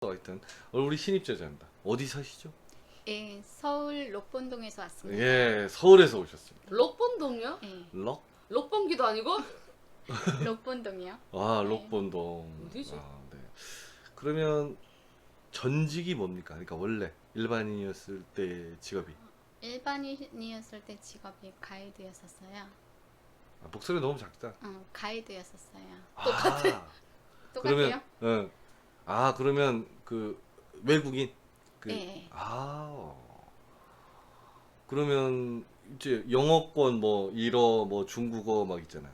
하여튼 우리 신입제자입니다. 어디 사시죠? 예, 서울 녹본동에서 왔습니다. 예, 서울에서 오셨습니다. 록본동이요? 예, 럭? 록본기도 아니고? 녹본동이요. 아, 네. 록본동. 어디지? 아, 네. 그러면 전직이 뭡니까? 그러니까 원래 일반인이었을 때 직업이. 일반인이었을 때 직업이 가이드였었어요. 아, 목소리 너무 작다. 가이드였었어요. 똑같아. 똑같아요? 그러면 아, 그러면 그 외국인 네. 그러면 이제 영어권 뭐 일어 뭐 중국어 막 있잖아요.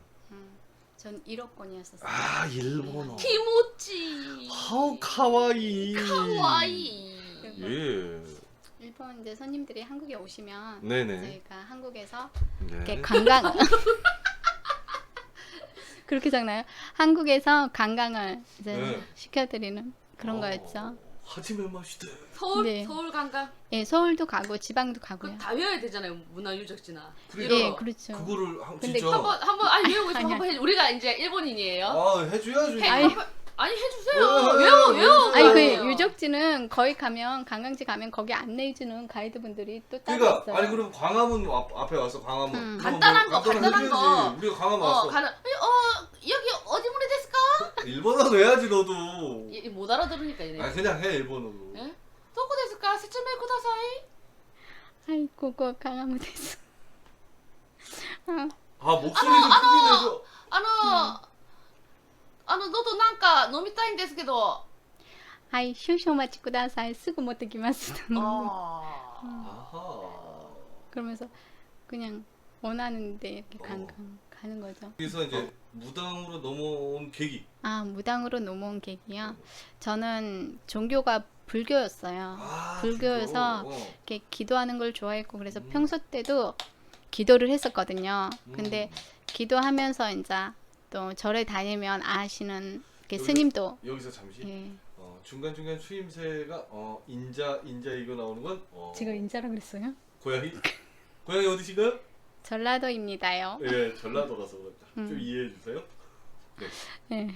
전 1호권이었었어요. 아, 일본어. 키모찌. 하우 카와이. 카와이. 예. 일본 이제 손님들이 한국에 오시면 네네. 저희가 한국에서 네. 이렇게 관광 그렇게 적나요? 한국에서 관광을 이제 네. 시켜드리는 그런 거였죠. 하지메 마시대. 서울? 네. 서울 관광? 예, 서울도 가고 지방도 가고요. 그거 다 외워야 되잖아요. 문화유적지나. 그러니까 예, 그렇죠. 그거를 근데 진짜 한번 아니 외우고 있으면 아니야. 한번 해. 우리가 이제 일본인이에요. 아, 해줘야지. 아니, 아니 해주세요. 왜, 외워. 아니 그 그래요. 유적지는 거기 가면 관광지 가면 거기 안내해주는 가이드분들이 또 따로 그러니까 있어요. 아니 그럼 광화문 앞에 와서 광화문 음. 그럼 간단한 뭐 거, 간단한 해줘야지. 거. 우리가 광화문 왔어. 여기 어디 문에 됐을까? 일본어도 해야지 너도. 못 알아들으니까 얘네. 아, 그냥 해 일본어로. 예? 도코 됐을까? 세츠메 쿠다사이. 아이고 그 강화문 됐어. 아, 목소리 좀 크게 내줘. 喉なんか飲みたいんですけど。 아이 쇼쇼 마치 쿠다사이 쓰고 못 되기마스. 아하. 그러면서 그냥 원하는데 이렇게 관광 가는 거죠. 그래서 이제 무당으로 넘어온 계기. 아 무당으로 넘어온 계기요. 저는 종교가 불교였어요. 아, 불교여서 그거. 이렇게 기도하는 걸 좋아했고 그래서 음. 평소 때도 기도를 했었거든요. 근데 기도하면서 이제 또 절에 다니면 아시는 이렇게 여기- 스님도 여기서 잠시 예. 중간중간 추임새가 인자 이거 나오는 건 지금 인자라 그랬어요? 고양이 고양이 어디신가요? 전라도입니다요. 예, 전라도라서 그렇다. 좀 음. 이해해 주세요. 예.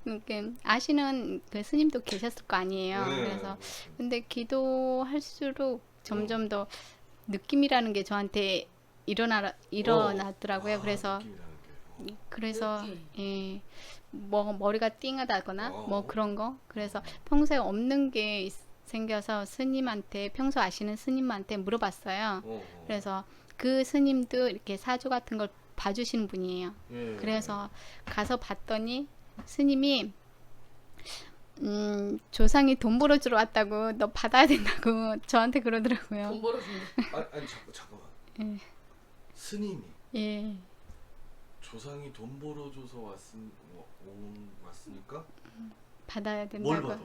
이렇게 아시는 그 스님도 계셨을 거 아니에요. 네. 그래서 근데 기도할수록 점점 더 느낌이라는 게 저한테 일어나더라고요. 그래서 느낌이라는 게. 그래서 느낌. 예, 뭐 머리가 띵하다거나 어. 뭐 그런 거. 그래서 평소에 없는 게 생겨서 스님한테 평소 아시는 스님한테 물어봤어요. 그래서 그 스님도 이렇게 사주 같은 걸 봐주시는 분이에요. 예. 그래서 가서 봤더니 스님이 조상이 돈 벌어주러 왔다고 너 받아야 된다고 저한테 그러더라고요. 돈 벌어준다. 아니 잠깐만. 예. 스님이 예. 조상이 돈 벌어줘서 왔으니까 받아야 뭘 된다고. 받아?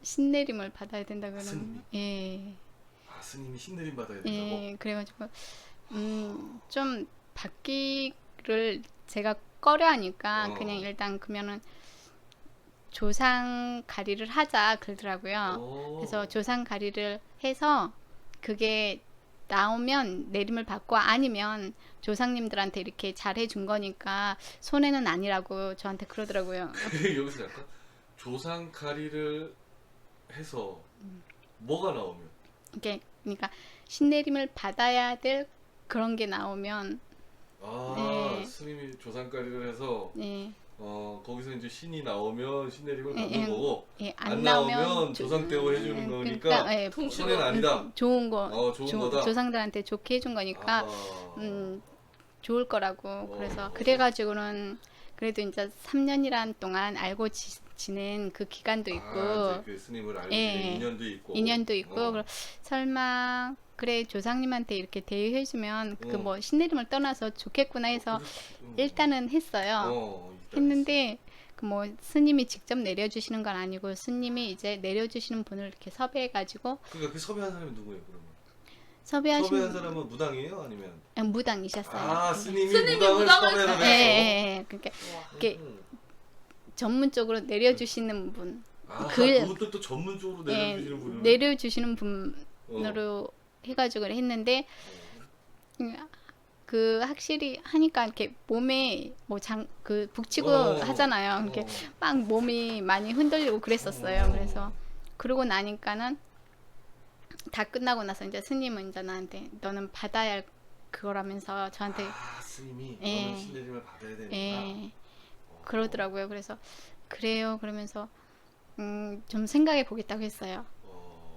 신내림을 받아야 된다고 스님이? 그러는. 예. 아, 스님이 신내림 받아야 된다고? 예. 그래가지고 좀 받기를 제가 꺼려하니까 그냥 일단 그러면은 조상 가리를 하자 그러더라고요. 그래서 조상 가리를 해서 그게 나오면 내림을 받고 아니면 조상님들한테 이렇게 잘해준 거니까 손해는 아니라고 저한테 그러더라고요. 여기서 약간 조상 가리를 해서 뭐가 나오면? 이게 그러니까 신내림을 받아야 될 그런 게 나오면 네. 스님이 조상 가리를 해서 예, 거기서 이제 신이 나오면 신내림을 예, 받는 예. 거고 예, 안 나오면 조상 떼고 해주는 거니까 그러니까, 예, 손해는 아니다. 좋은 거 좋은 거다. 조상들한테 좋게 해준 거니까 아하. 좋을 거라고 그래서 그래가지고는 그래도 이제 3년이란 동안 알고 지낸 그 기간도 있고 이제 그 스님을 알고 예, 지낸 인연도 있고 인연도 있고 그럼 설마 그래 조상님한테 이렇게 대우해주면 그 어. 뭐 신내림을 떠나서 좋겠구나 해서 일단은 했어요. 일단 했는데 그 뭐 스님이 직접 내려주시는 건 아니고 스님이 이제 내려주시는 분을 이렇게 섭외해가지고 그러니까 그 섭외한 사람이 누구예요 그러면? 섭외한 사람은 무당이에요 아니면? 무당이셨어요. 스님이 스님이 무당을 무당을 섭외를 섭외. 해서 예. 그러니까 이렇게 음. 전문적으로 내려주시는 분, 그것도 또 전문적으로 예, 내려주시는 분을 내려주시는 어. 분으로 해가지고 했는데 그 확실히 하니까 이렇게 몸에 뭐 그 북치고 하잖아요. 이렇게 막 몸이 많이 흔들리고 그랬었어요. 그래서 그러고 나니까는 다 끝나고 나서 이제 스님은 이제 나한테 너는 받아야 할 그거라면서 저한테 아, 스님이 예. 너는 신내림을 받아야 되는구나. 예, 그러더라고요. 그래서 그래요. 그러면서 좀 생각해 보겠다고 했어요.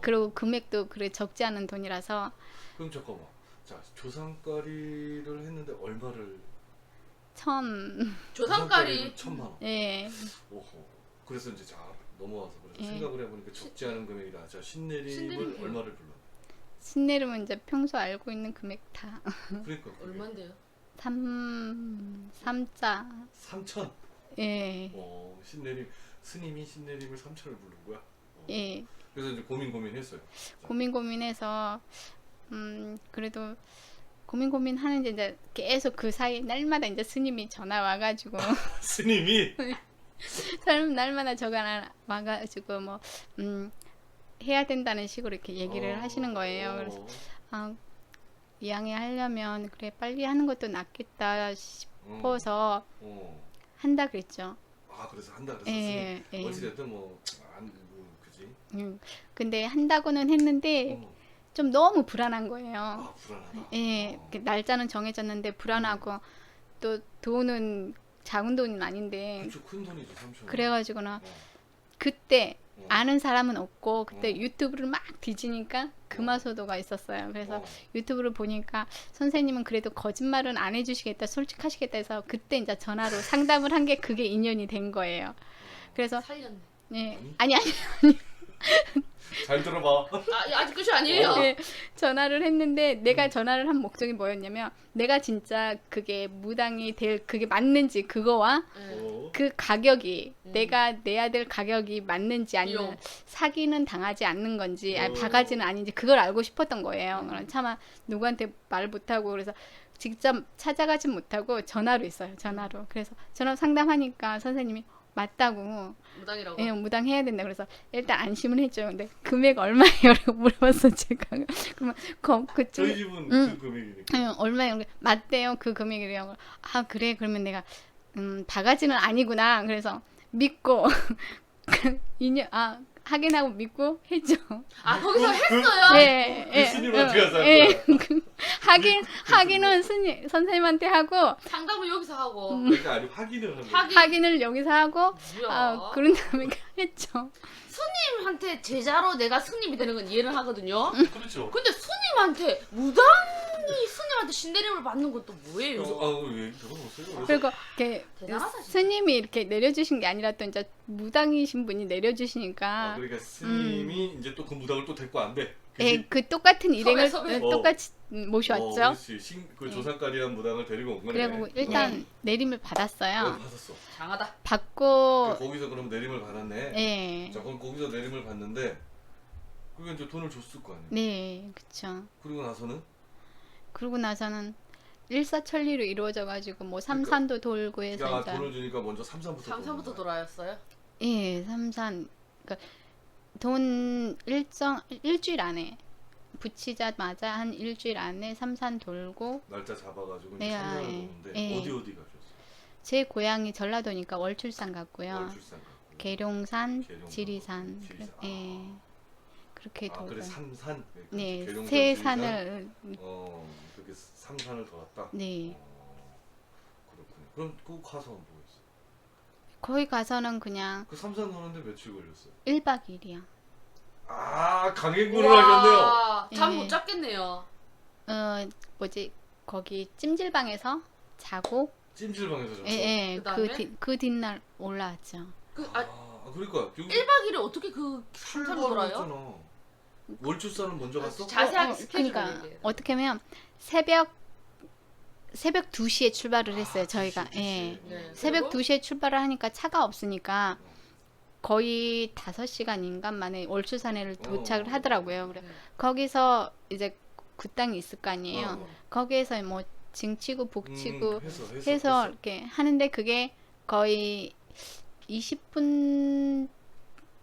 그리고 금액도 그래 적지 않은 돈이라서 그럼 잠깐만. 자, 조상가리를 했는데 얼마를? 조상가리 1,000만 원. 예, 오호. 그래서 이제 자 넘어와서 그래서 예. 생각을 해보니까 적지 않은 금액이다. 자, 신내림을 신내림이 얼마를 불러? 신내림은 이제 평소 알고 있는 금액 다 그러니까 그게 얼마인데요? 3자 3천. 예, 신내림 스님이 신내림을 3천을 부른 거야. 예. 그래서 이제 고민했어요. 자, 고민해서 그래도 고민하는데 이제 계속 그 사이 날마다 이제 스님이 전화 와가지고 스님이 날마다 전화 와가지고 뭐 해야 된다는 식으로 이렇게 얘기를 하시는 거예요. 그래서 아, 이왕에 하려면 그래 빨리 하는 것도 낫겠다 싶어서 한다 그랬죠. 아, 그래서 한다 그랬어. 예, 스님. 예. 어찌됐든 뭐 그지. 근데 한다고는 했는데 좀 너무 불안한 거예요. 아, 불안하다. 예, 그 날짜는 정해졌는데 불안하고 또 돈은 작은 돈은 아닌데 그쵸, 큰 돈이죠, 3천. 그래가지고는 그때 어. 아는 사람은 없고 그때 어. 유튜브를 막 뒤지니까 금화소도가 있었어요. 그래서 어. 유튜브를 보니까 선생님은 그래도 거짓말은 안 해주시겠다, 솔직하시겠다 해서 그때 이제 전화로 상담을 한 게 그게 인연이 된 거예요. 그래서 살렸네. 예, 아니? 아니 잘 들어봐. 아직 끝이 아니에요. 예, 전화를 했는데 내가 전화를 한 목적이 뭐였냐면 내가 진짜 그게 무당이 될 그게 맞는지 그거와 예. 그 가격이 내가 내야 될 가격이 맞는지 아니면 비용. 사기는 당하지 않는 건지 아니, 바가지는 아닌지 그걸 알고 싶었던 거예요. 차마 누구한테 말 못하고 그래서 직접 찾아가지 못하고 전화로 했어요. 전화로. 그래서 전화 상담하니까 선생님이 맞다고 무당이라고. 예, 무당해야 된다. 그래서 일단 안심을 했죠. 근데 금액 얼마예요라고 물어봤어 제가. 그러면 그쪽 저희 집은 그 금액이니까. 얼마예요? 맞대요. 그 금액이래요. 아 그래 그러면 내가 바가지는 아니구나. 그래서 믿고 확인하고 믿고 했죠. 거기서 그- 했어요? 예, 스님한테 가서 한 예. 거야. 확인은 선생님한테 하고 상담을 여기서 하고. 그러니까 아니 확인을 하는 거야. 확인. 을 여기서 하고 뭐야? 그런 다음에 했죠. 스님한테 제자로 내가 스님이 되는 건 이해를 하거든요. 그렇죠. 근데 스님한테 무당이 스님한테 신내림을 받는 건 또 뭐예요? 그래서 왜 들어봤어요? 그리고 이렇게 대단하다, 진짜. 스님이 이렇게 내려주신 게 아니라 또 이제 무당이신 분이 내려주시니까 그러니까 스님이 이제 또 그 무당을 또 데리고 안 돼. 예, 그 똑같은 일행을 섭외. 똑같이 모셔왔죠. 그렇지. 그 조상가리한 무당을 데리고 온 거네. 그리고 일단 내림을 받았어요. 받았어. 장하다. 받고 거기서 그럼 내림을 받았네. 예, 자, 그럼 거기서 내림을 받는데 그게 이제 돈을 줬을 거 아니에요. 네, 그렇죠. 그리고 나서는 그러고 나서는 일사천리로 이루어져가지고 뭐 삼산도 돌고 해서 야 이제 돈을 주니까 먼저 삼산부터 삼산부터 돌아였어요? 예, 삼산 그러니까 돈 일주일 안에 붙이자마자 한 일주일 안에 삼산 돌고 날짜 잡아가지고 네, 이제 참여를 예. 보는데 예. 어디 가셨어요? 제 고향이 전라도니까 월출산 갔고요. 월출산 갔고. 계룡산, 계룡산, 지리산, 지리산. 예, 그렇게 돌고 그래 삼산. 네, 계룡산, 세 지리산. 산을 그렇게 삼산을 돌았다. 네, 그렇군요. 그럼 그 가서 뭐 했어? 거기 가서는 그냥 그 삼산 도는데 며칠 걸렸어요? 1박 2일이요. 강행군을 하셨네요. 잠 예. 못 잤겠네요. 뭐지 거기 찜질방에서 자고 찜질방에서 잤어. 예, 그다음에? 그 뒷날 올라왔죠. 그러니까 여기 1박 2일에 어떻게 그 삼산 돌아요? 했잖아. 월출산은 먼저 갔어? 자세하게 스케줄을 그러니까 얘기해요. 어떻게 하면 새벽 2시에 출발을 했어요. 저희가 2시. 예. 네. 새벽 그리고 2시에 출발을 하니까 차가 없으니까 거의 5시간인가 만에 월출산에 도착을 하더라고요. 그래 네. 거기서 이제 그 땅이 있을 거 아니에요. 어. 거기에서 뭐 징치고 복치고 해서 해서 이렇게 하는데 그게 거의 20분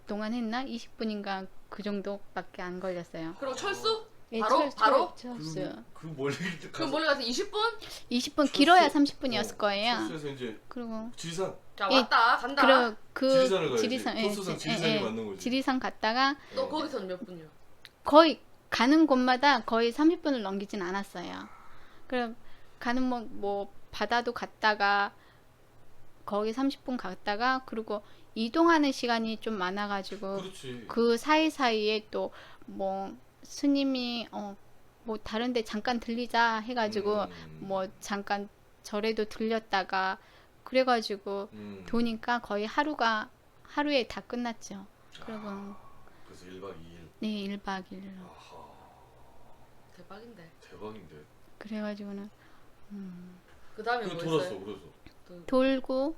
동안 했나? 20분인가 그 정도밖에 안 걸렸어요. 그리고 철수? 예, 바로? 채웠어요. 그 멀리 그럼 가서 멀리 가서 20분? 20분 길어야 철수- 30분이었을 거예요. 철수에서 이제 그리고 지리산 자 예, 왔다 간다. 지리산을 가야지. 지리산, 코스상 지리산이 맞는 거지. 지리산 갔다가 또 예. 거기서는 몇 분이요? 거의 가는 곳마다 거의 30분을 넘기진 않았어요. 그럼 가는 뭐 바다도 갔다가 거기 30분 갔다가 그리고 이동하는 시간이 좀 많아가지고 그렇지. 그 사이사이에 또 뭐 스님이 뭐 다른데 잠깐 들리자 해가지고 뭐 잠깐 절에도 들렸다가 그래가지고 도니까 거의 하루에 다 끝났죠. 그리고 그래서 1박 2일. 네 1박 2일로 아하. 대박인데. 대박인데. 그래가지고는 그 다음에 뭐 돌았어. 했어요? 그래서. 돌고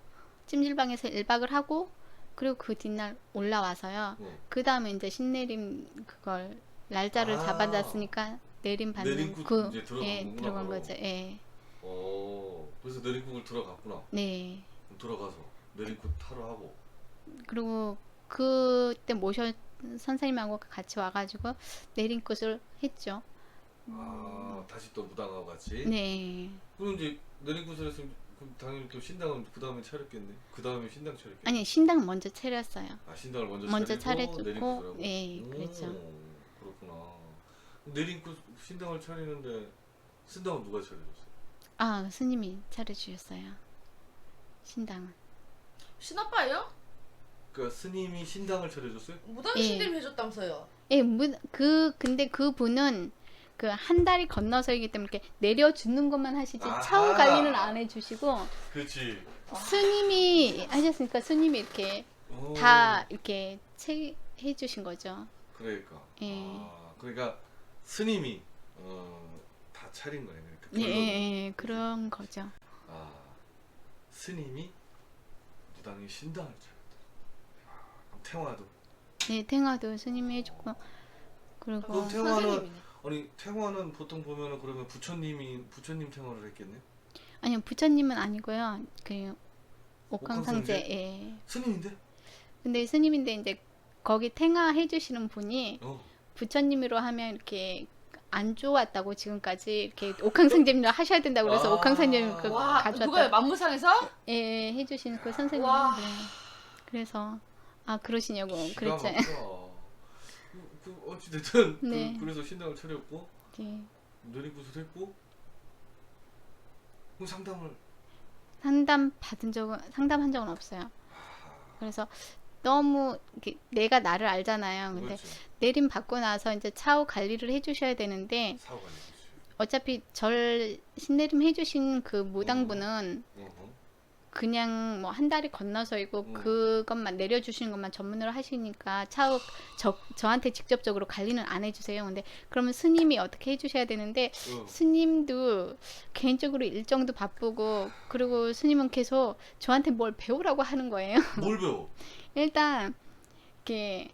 찜질방에서 1박을 하고 그리고 그 뒷날 올라와서요. 그 다음에 이제 신내림 그걸 날짜를 아. 잡아놨으니까 내림 받는 내림국 이제 들어간 예, 거구나, 들어간 바로. 거죠. 예. 그래서 내림국을 들어갔구나. 네. 들어가서 내림국 타러 하고. 그리고 그때 선생님하고 같이 와가지고 내림굿을 했죠. 다시 또 무당하고 같이. 네. 그럼 이제 내림국을 했으면 그럼 당연히 또 신당은 그 다음에 차렸겠네. 그 다음에 신당 차렸겠네. 아니 신당 먼저 차렸어요. 신당을 먼저 차리고 차려주고 내림국을 예, 하고. 그랬죠. 그렇구나. 내림국 신당을 차리는데 신당은 누가 차려줬어? 스님이 차려주셨어요. 신당은. 신아빠예요? 그러니까 스님이 신당을 차려줬어요? 무당 예. 신대림 해줬다면서요? 예, 근데 그 분은 그 한 다리 건너서이기 때문에 이렇게 내려주는 것만 하시지 아하. 차후 관리는 안 해주시고 그렇지. 스님이 하셨으니까 스님이 이렇게 다 이렇게 해주신 거죠. 그러니까. 예. 그러니까 스님이 다 차린 거예요. 그러니까 예, 결론은. 예, 그런 거죠. 스님이 무당의 신당을 차렸다. 그럼 태화도. 네, 탱화도 스님이 해주고 그리고 그럼 태화는 선생님이네. 아니 태화는 보통 보면은 그러면 부처님 태화를 했겠네. 아니요 부처님은 아니고요. 그 옥황상제? 옥황상제. 예. 스님인데? 근데 스님인데 이제 거기 탱화 해주시는 분이 어. 부처님으로 하면 이렇게 안 좋았다고 지금까지 이렇게 옥황상제님으로 하셔야 된다고 그래서 옥황상제님 그 와 가져왔다. 누가요? 만무상에서? 예, 해주신 그 선생님. 와. 네. 그래서 그러시냐고 기가 그랬죠. 막혀. 어찌됐든 네. 그래서 신당을 차렸고 네. 내림굿을 했고 그럼 상담을 상담한 적은 없어요. 그래서 너무 이렇게 내가 나를 알잖아요. 근데 그렇지. 내림 받고 나서 이제 차후 관리를 해주셔야 되는데 사고 관리지. 어차피 신내림 해주신 그 무당분은 그냥 뭐 한 다리 건너서이고 그것만 내려주시는 것만 전문으로 하시니까 차후 저한테 직접적으로 관리는 안 해주세요. 근데 그러면 스님이 어떻게 해주셔야 되는데 스님도 개인적으로 일정도 바쁘고 그리고 스님은 계속 저한테 뭘 배우라고 하는 거예요. 뭘 배워? 일단 이렇게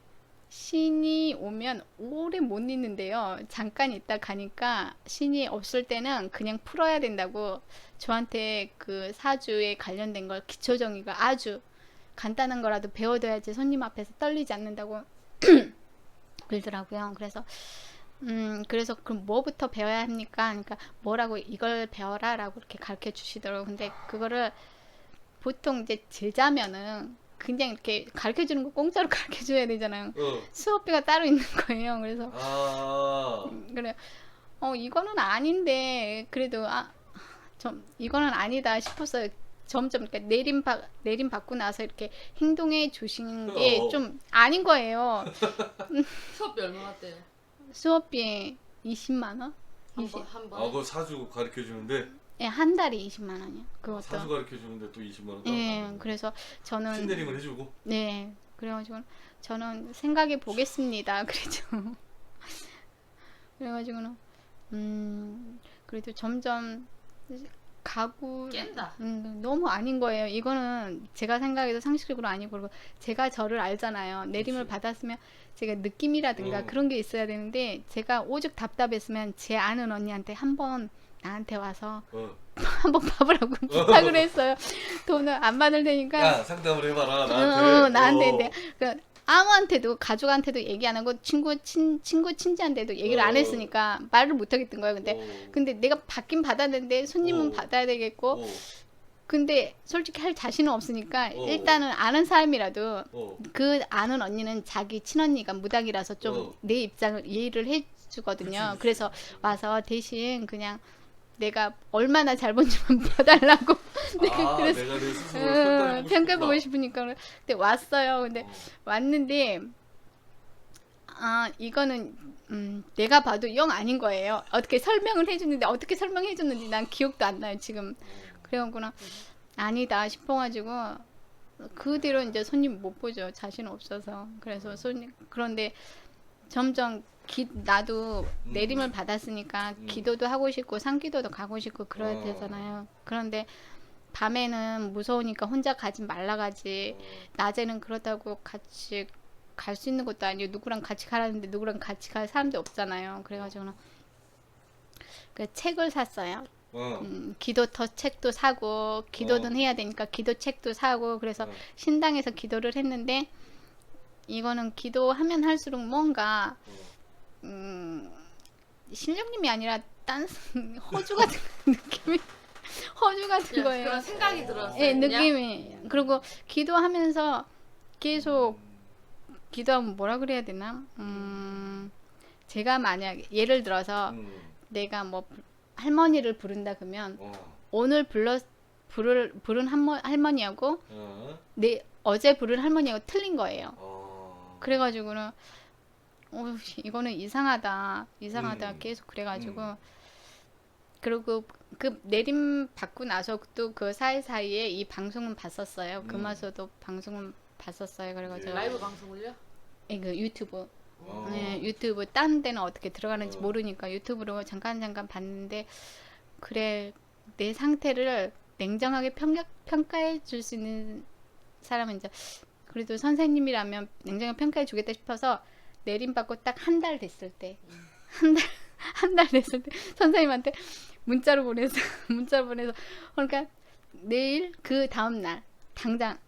신이 오면 오래 못 있는데요. 잠깐 있다 가니까 신이 없을 때는 그냥 풀어야 된다고 저한테 그 사주에 관련된 걸 기초정의가 아주 간단한 거라도 배워둬야지 손님 앞에서 떨리지 않는다고 그러더라고요. 그래서 그럼 뭐부터 배워야 합니까? 그러니까 뭐라고 이걸 배워라라고 이렇게 가르쳐 주시더라고요. 근데 그거를 보통 이제 제자면은 그냥 이렇게 가르쳐 주는 거 공짜로 가르쳐 줘야 되잖아요. 수업비가 따로 있는 거예요. 그래서 그래 이거는 아닌데 그래도 좀 이거는 아니다 싶었어요. 점점 그러니까 내림 받고 나서 이렇게 행동해 주시는 게 좀 아닌 거예요. 수업비 얼마 받대요? 수업비 20만 원? 한 번? 그거 사주 가르쳐 주는데 예, 한 달에 20만 원이요. 그것도. 사주 가르쳐 주는데 또 20만 원. 예, 그래서 저는 신내림을 해주고. 네, 그래가지고 저는 생각해 보겠습니다. 그랬죠. 그래가지고는 그래도 점점 가구 깬다. 너무 아닌 거예요. 이거는 제가 생각해도 상식적으로 아니고 그리고 제가 저를 알잖아요. 내림을 그치. 받았으면 제가 느낌이라든가 그런 게 있어야 되는데 제가 오죽 답답했으면 제 아는 언니한테 한번 나한테 와서 한번 봐보라고 부탁을 했어요. 돈을 안 받을 테니까 야 상담을 해봐라 나한테. 나한테 아무한테도 가족한테도 얘기 안 하고 친구 친지한테도 얘기를 안 했으니까 말을 못 하겠던 거예요. 근데 내가 받긴 받았는데 손님은 받아야 되겠고 근데 솔직히 할 자신은 없으니까 일단은 아는 사람이라도 그 아는 언니는 자기 친언니가 무당이라서 좀 내 입장을 이해를 해주거든요. 그래서 와서 대신 그냥 내가 얼마나 잘 본지만 봐달라고 그래서 내가 내 스스로 평가보고 싶으니까 근데 왔어요. 근데 왔는데 이거는 내가 봐도 영 아닌 거예요. 어떻게 설명을 해줬는데 어떻게 설명해줬는지 난 기억도 안 나요 지금. 그래갖고는 아니다 싶어가지고 그 뒤로 이제 손님 못 보죠. 자신 없어서. 그래서 손님 그런데 점점 나도 내림을 받았으니까 기도도 하고 싶고 상기도도 가고 싶고 그래야 되잖아요. 그런데 밤에는 무서우니까 혼자 가지 말라 가지. 낮에는 그렇다고 같이 갈 수 있는 것도 아니고 누구랑 같이 가라는데 누구랑 같이 갈 사람도 없잖아요. 그래가지고는 그 책을 샀어요. 기도터 책도 사고 기도는 해야 되니까 기도 책도 사고 그래서 신당에서 기도를 했는데 이거는 기도하면 할수록 뭔가 신령님이 아니라 딴 허주 같은 느낌이 허주 같은 거예요. 그런 생각이 들었어요. 예, 그냥? 느낌이. 그리고 기도하면서 계속 기도하면 뭐라 그래야 되나? 제가 만약 예를 들어서 내가 뭐 할머니를 부른다 그러면 오늘 부른 할머니하고 어제 부른 할머니하고 틀린 거예요. 그래가지고는 이거는 이상하다 계속 그래가지고 그리고 그 내림 받고 나서 또 그 사이사이에 이 방송은 봤었어요. 금화서도 방송은 봤었어요. 그래가지고 라이브 방송을요? 그 유튜브 네, 유튜브 딴 데는 어떻게 들어가는지 모르니까 유튜브로 잠깐 봤는데 그래 내 상태를 냉정하게 평가해 줄 수 있는 사람은 이제 그래도 선생님이라면 냉정하게 평가해 주겠다 싶어서 내림 받고 딱 한 달 됐을 때 한 달 됐을 때 선생님한테 문자로 보내서 그러니까 내일 그 다음 날 당장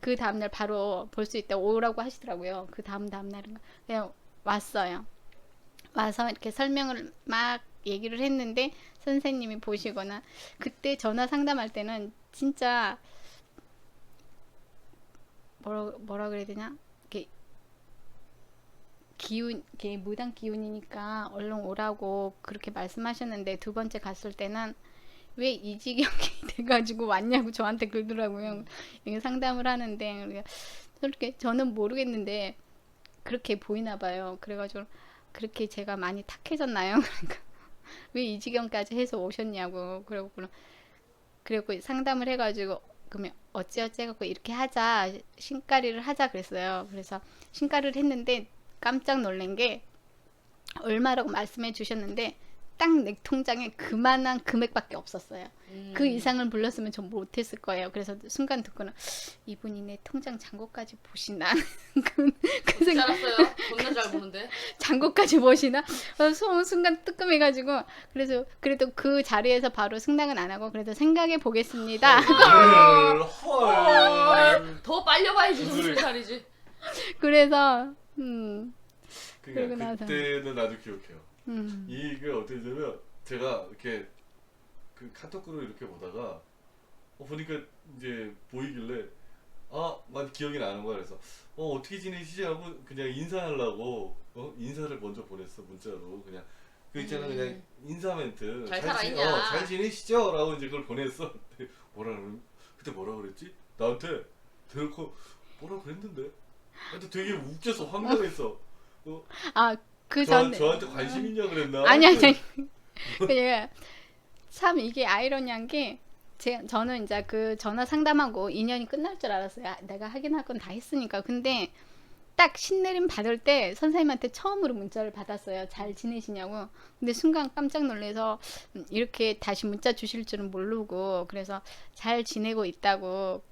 그 다음 날 바로 볼 수 있다 오라고 하시더라고요. 그 다음 날인가 그냥 왔어요. 와서 이렇게 설명을 막 얘기를 했는데 선생님이 보시거나 그때 전화 상담할 때는 진짜 뭐라 그래야 되냐 이렇게 기운 이렇게 무당 기운이니까 얼른 오라고 그렇게 말씀하셨는데 두 번째 갔을 때는 왜 이 지경이 돼가지고 왔냐고 저한테 그러더라고요. 이게 상담을 하는데 그렇게 저는 모르겠는데 그렇게 보이나 봐요. 그래가지고 그렇게 제가 많이 탁해졌나요? 그러니까 왜 이 지경까지 해서 오셨냐고 그리고 상담을 해가지고 그러면 어찌어찌 해갖고 이렇게 하자 신가리를 하자 그랬어요. 그래서 신가리를 했는데 깜짝 놀란 게 얼마라고 말씀해 주셨는데 딱 내 통장에 그만한 금액밖에 없었어요. 그 이상을 불렀으면 전 못했을 거예요. 그래서 순간 듣고는 이분이 내 통장 잔고까지 보시나 그 생각 알았어요. 겁나 잘 보는데. 잔고까지 보시나 순간 뜨끔해가지고 그래서 그래도 그 자리에서 바로 승낙은 안 하고 그래도 생각해 보겠습니다. 헐. 더 빨려봐야지 정신 차리지. 그래서 그러고 그러니까 나서 그때는 나도 기억해요. 이게 어떻게 되면 제가 이렇게 그 카톡으로 이렇게 보다가 보니까 이제 보이길래 막 기억이 나는 거야. 그래서 어떻게 지내시지 하고 그냥 인사하려고 인사를 먼저 보냈어 문자로. 그냥 그 있잖아 그냥 인사 멘트 잘 살아있냐 잘 지내시죠? 라고 이제 그걸 보냈어. 그때 뭐라 그랬지? 나한테 대놓고 뭐라 그랬는데 근데 되게 웃겨서 황당했어. 그 전에 저한테 관심 있냐 그랬나? 아니 그냥 참 이게 아이러니한 게 저는 이제 그 전화 상담하고 인연이 끝날 줄 알았어요. 내가 하긴 할 건 다 했으니까. 근데 딱 신내림 받을 때 선생님한테 처음으로 문자를 받았어요. 잘 지내시냐고. 근데 순간 깜짝 놀라서 이렇게 다시 문자 주실 줄은 모르고 그래서 잘 지내고 있다고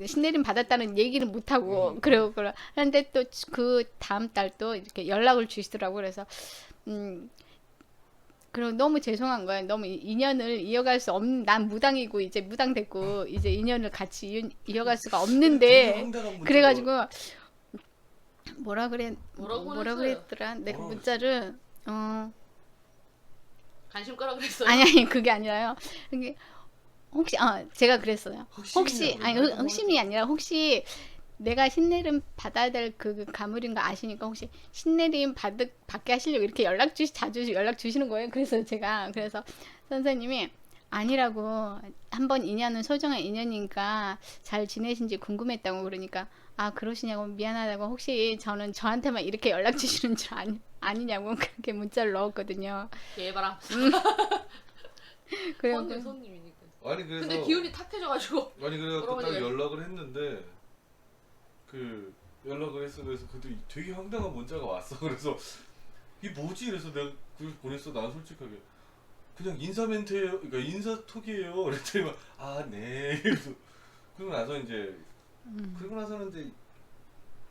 신내림 받았다는 얘기는 못하고 그러고 그런데 또 그 다음 달 또 이렇게 연락을 주시더라고. 그래서 그리고 너무 죄송한 거예요. 너무 인연을 이어갈 수 없는 난 무당이고 이제 무당 됐고 이제 인연을 같이 이어갈 수가 없는데 그래가지고 뭐라 뭐라고 그랬더라. 내가 뭐라고 문자를 관심 끄라 그랬어요. 아니 그게 아니라요. 그게 혹시 제가 그랬어요. 혹시 흑심이냐고요? 아니 흑심이 아니라 혹시 내가 신내림 받아야 될 그 가물인 거 아시니까 혹시 신내림 받게 하시려고 이렇게 자주 연락 주시는 거예요. 그래서 제가 선생님이 아니라고 한번 인연은 소중한 인연이니까 잘 지내신지 궁금했다고 그러니까 아 그러시냐고 미안하다고 혹시 저는 저한테만 이렇게 연락 주시는 줄 아니냐고 그렇게 문자를 넣었거든요. 예바람. 그래요. 손님이니까. 아니 그래서 근데 기운이 탁해져가지고. 아니 그래갖고 딱 물어보니까 연락을 했는데 그 연락을 했어. 그래서 그때 되게 황당한 문자가 왔어. 그래서 이게 뭐지? 그래서 내가 그걸 보냈어. 난 솔직하게 그냥 인사 멘트예요. 그러니까 인사 톡이에요. 그랬더니 네. 그래서 그러고 나서 이제 그러고 나서는 이제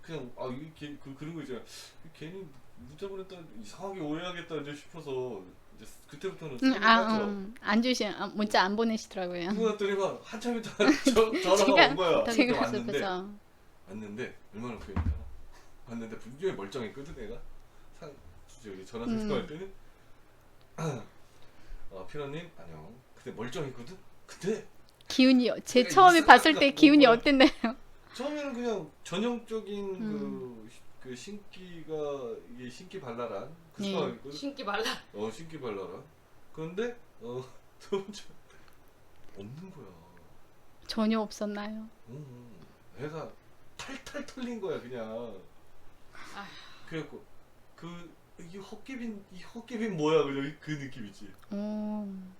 그냥 이게 그런 거 있잖아. 괜히 문자 보냈다 이상하게 오해하겠다 이제 싶어서 이제 그때부터는 문자 안 보내시더라고요. 그러고 났더니 막 한참 있다가 전화가 온 거야. 제가 근데 그래서 왔는데 얼마나 웃겼냐. 왔는데 분명히 멀쩡했거든 내가. 저기 전화 통화할 때는 피로님 안녕. 그때 멀쩡했거든. 근데 기운이 제 그래, 처음에 봤을 때 이상하다. 기운이 뭐, 어땠나요? 처음에는 그냥 전형적인 그 신기가 이게 신기 발랄한 그 예. 상황이거든. 신기 말라. 신기 발랄한. 그런데 두 번째 없는 거야. 전혀 없었나요? 애가 탈탈 털린 거야 그냥. 아휴. 그래갖고 이 헛개빈 뭐야 그냥 그 느낌이지.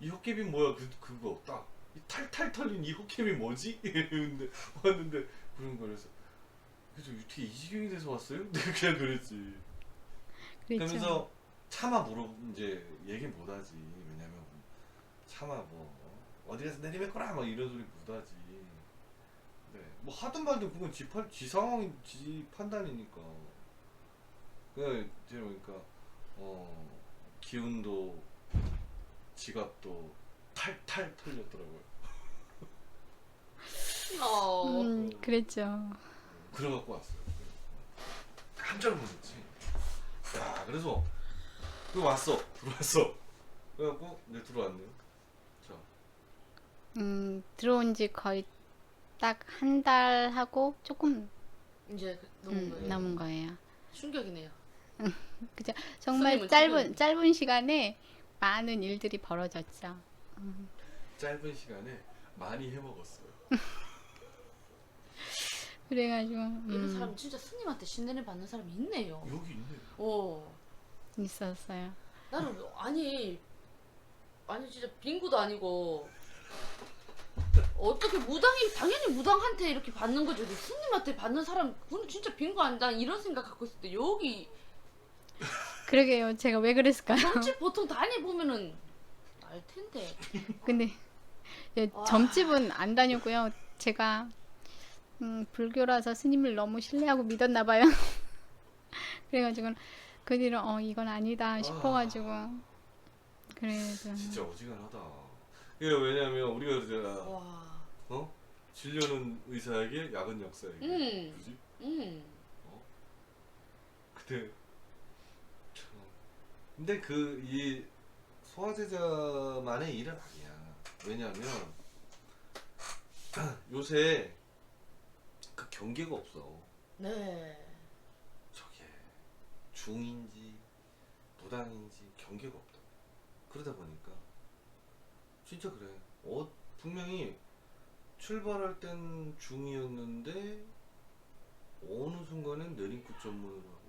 이 헛개빈 뭐야 그거 딱 이 탈탈 털린 이 헛개빈 뭐지? 이랬는데 왔는데 그런 거라서 그래서 어떻게 이 지경이 돼서 왔어요? 내가 그냥 그랬지. 그렇죠. 그러면서 차마 이제 얘기 못하지. 왜냐면 차마 어디 가서 내리맥거라 막 이런 소리 못하지. 네, 뭐 하든 말든 그건 지 상황이 지 판단이니까. 그러니까 기운도 지갑도 탈탈 털렸더라고요. 그랬죠. 그래갖고 왔어요. 깜짝 놀랐지. 야, 그래서 들어왔어. 그래갖고 이제 들어왔네요. 자, 들어온 지 거의 딱 한 달 하고 조금 이제 넘은 거예요. 남은 거예요. 충격이네요. 그죠? 정말 손님은 짧은 시간에 많은 일들이 벌어졌죠. 짧은 시간에 많이 해먹었어요. 그래가지고 이런 사람 진짜 스님한테 신내림 받는 사람이 있네요. 여기 있네. 있었어요. 나는 아니 진짜 빙구도 아니고 어떻게 당연히 무당한테 이렇게 받는 거죠. 근데 스님한테 받는 사람 그건 진짜 빙구 아니다 이런 생각 갖고 있을 때 여기 그러게요. 제가 왜 그랬을까요? 점집 보통 다녀보면은 알 텐데. 근데 점집은 안 다녔고요. 제가 불교라서 스님을 너무 신뢰하고 믿었나 봐요. 그래가지고 그 뒤로 이건 아니다 싶어가지고 그래서 진짜 어지간하다. 이게 왜냐면 우리가 그러잖아. 와. 진료는 의사에게, 약은 역사에게. 그지? 그때 참. 근데 이 소화제자만의 일은 아니야. 왜냐면 요새 그 경계가 없어. 네. 저게 중인지 무당인지 경계가 없다. 그러다 보니까 진짜 그래. 분명히 출발할 땐 중이었는데 어느 순간엔 내림굿 전문으로 하고.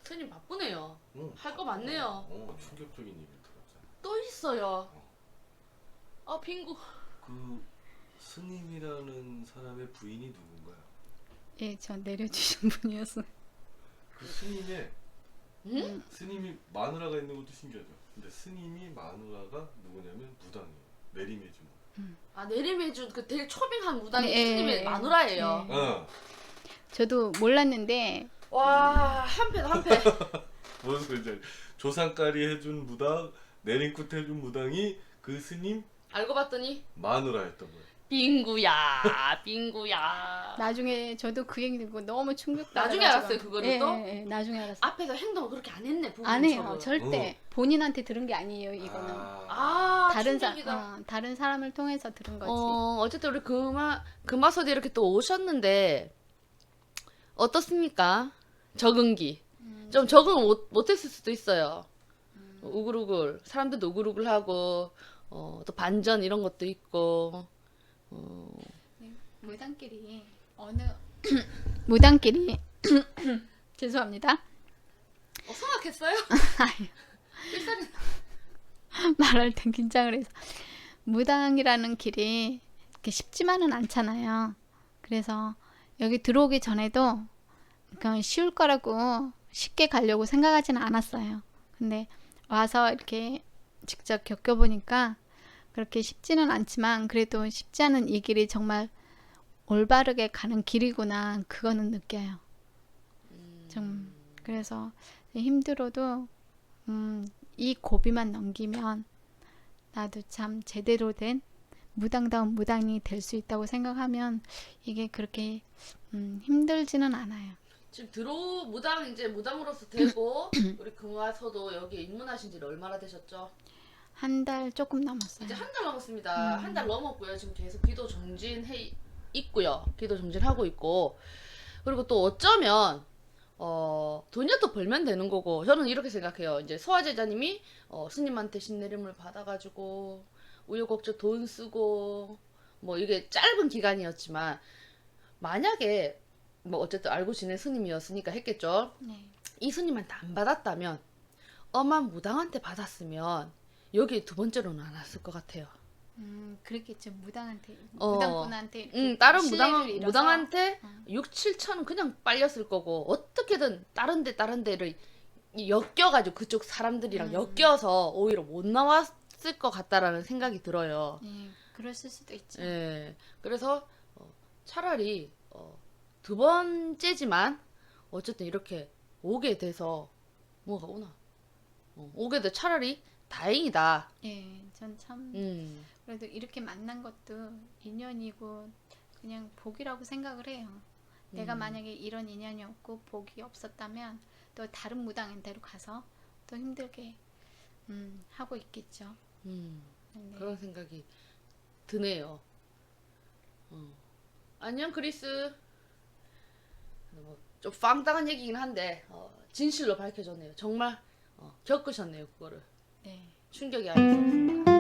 스님 바쁘네요. 할 거 바빠. 많네요. 충격적인 일이 들었잖아. 또 있어요. 빙구. 그 스님이라는 사람의 부인이 누군가요? 예, 저 내려주신 분이었어요. 그 스님의 응? 스님이 마누라가 있는 것도 신기하죠. 근데 스님이 마누라가 누구냐면 무당이에요. 내림해준. 내림해준 그 되게 초빙한 무당이 네, 스님의 마누라예요. 네. 저도 몰랐는데 와, 한패. 무슨 소리인지 조상까리 해준 무당, 내림굿 해준 무당이 그 스님 알고 봤더니 마누라였던 거예요. 빙구야, 빙구야. 나중에 저도 그 얘기 듣고 너무 충격. 나중에 알았어요, 그거를 또? 예, 나중에 알았어요. 앞에서 행동을 그렇게 안 했네, 안 해요. 부모님처럼. 절대 본인한테 들은 게 아니에요. 이거는 다른 다른 사람을 통해서 들은 거지. 어쨌든 우리 금화소디 이렇게 또 오셨는데 어떻습니까? 적응기. 좀 적응 못했을 수도 있어요. 우글우글 사람들도 우글우글하고 또 반전 이런 것도 있고. 네, 무당끼리 어느 무당끼리 죄송합니다. 성악했어요? 말할 땐 긴장을 해서 무당이라는 길이 이렇게 쉽지만은 않잖아요. 그래서 여기 들어오기 전에도 그냥 쉬울 거라고 쉽게 가려고 생각하지는 않았어요. 근데 와서 이렇게 직접 겪어보니까 그렇게 쉽지는 않지만 그래도 쉽지 않은 이 길이 정말 올바르게 가는 길이구나 그거는 느껴요. 좀 그래서 힘들어도 이 고비만 넘기면 나도 참 제대로 된 무당다운 무당이 될 수 있다고 생각하면 이게 그렇게 힘들지는 않아요. 지금 이제 무당으로서 되고 우리 금화소도 여기 입문하신 지 얼마나 되셨죠? 한 달 조금 넘었어요. 이제 한 달 넘었습니다. 한 달 넘었고요. 지금 계속 기도 정진해 있고요. 기도 정진하고 있고 그리고 또 어쩌면 돈이라도 벌면 되는 거고 저는 이렇게 생각해요. 이제 소화제자님이 스님한테 신내림을 받아가지고 우여곡절 돈 쓰고 뭐 이게 짧은 기간이었지만 만약에 뭐 어쨌든 알고 지낸 스님이었으니까 했겠죠. 네. 이 스님한테 안 받았다면 엄한 무당한테 받았으면 여기 두 번째로는 안 왔을 것 같아요. 그렇겠죠. 무당분한테 다른 신뢰를 잃어서. 무당한테 6, 7천은 그냥 빨렸을 거고 어떻게든 다른 데를 엮여가지고 그쪽 사람들이랑 엮여서 오히려 못 나왔을 것 같다라는 생각이 들어요. 네, 그랬을 수도 있죠. 예, 그래서 차라리 두 번째지만 어쨌든 이렇게 오게 돼서 뭐가 오나 오게 돼 차라리 다행이다. 예, 전 참 그래도 이렇게 만난 것도 인연이고 그냥 복이라고 생각을 해요. 내가 만약에 이런 인연이 없고 복이 없었다면 또 다른 무당한테로 가서 또 힘들게 하고 있겠죠. 네. 그런 생각이 드네요. 안녕 크리스. 좀 빵당한 얘기긴 한데 진실로 밝혀졌네요. 정말 겪으셨네요 그거를. 네. 충격이 아닐 수 없습니다.